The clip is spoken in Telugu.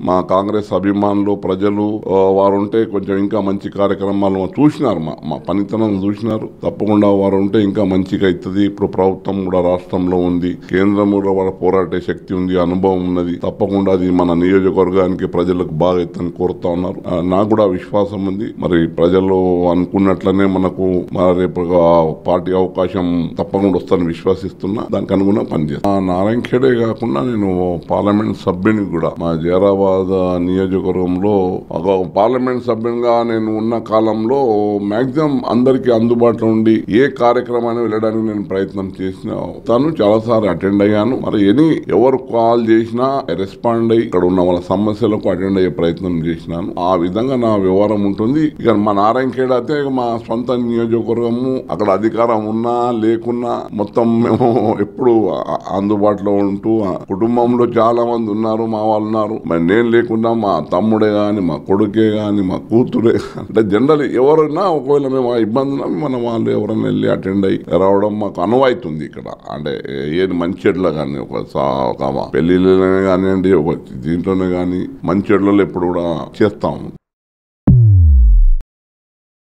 మా కాంగ్రెస్ అభిమానులు ప్రజలు వారు ఉంటే కొంచెం ఇంకా మంచి కార్యక్రమాలు చూసినారు, మా పనితనం చూసినారు. తప్పకుండా వారు ఉంటే ఇంకా మంచిగా అవుతుంది. ఇప్పుడు ప్రభుత్వం కూడా రాష్ట్రంలో ఉంది, కేంద్రం కూడా వాళ్ళ పోరాటే శక్తి ఉంది, అనుభవం ఉన్నది. తప్పకుండా అది మన నియోజకవర్గానికి ప్రజలకు బాగా ఎత్తని కోరుతా ఉన్నారు. నాకు కూడా విశ్వాసం ఉంది. మరి ప్రజలు అనుకున్నట్లనే మనకు రేపు పార్టీ అవకాశం తప్పకుండా వస్తానని విశ్వసిస్తున్నా. దానికి అనుగుణంగా పనిచేస్తాను. నారాయణ ఖేడే కాకుండా నేను పార్లమెంట్ సభ్యుని కూడా మా జైరాబాద్ నియోజకవర్గంలో ఒక పార్లమెంట్ సభ్యునిగా నేను ఉన్న కాలంలో మాక్సిమం అందరికీ అందుబాటులో ఉండి ఏ కార్యక్రమాన్ని వెళ్ళడానికి నేను ప్రయత్నం చేసిన తాను చాలాసార్లు అటెండ్ అయ్యాను. మరి ఎవరు కాల్ చేసినా రెస్పాండ్ అయ్యి ఇక్కడ ఉన్న వాళ్ళ సమస్యలకు అటెండ్ అయ్యే ప్రయత్నం చేసినాను. ఆ విధంగా నా వ్యవహారం ఉంటుంది. ఇక మా నారాయణ ఖేడ్ అయితే మా సొంత నియోజకవర్గము, అక్కడ అధికారం ఉన్నా లేకున్నా మొత్తం మేము ఎప్పుడు అందుబాటులో ఉంటూ, కుటుంబంలో చాలా మంది ఉన్నారు, మా వాళ్ళు ఉన్నారు. మరి నేను లేకుండా మా తమ్ముడే గాని, మా కొడుకే గాని, మా కూతురే అంటే జనరల్ ఎవరైనా ఒకవేళ మేము ఇబ్బంది ఉన్నా మన వాళ్ళు ఎవరైనా వెళ్ళి అటెండ్ అయ్యి రావడం మాకు అనువైతుంది. ఇక్కడ అంటే ఏది మంచి చెడ్ల కానీ ఒక పెళ్లిలోనే కానివ్వండి, ఒక దీంట్లోనే కానీ మంచి చెడ్లలో ఎప్పుడు కూడా చేస్తాము.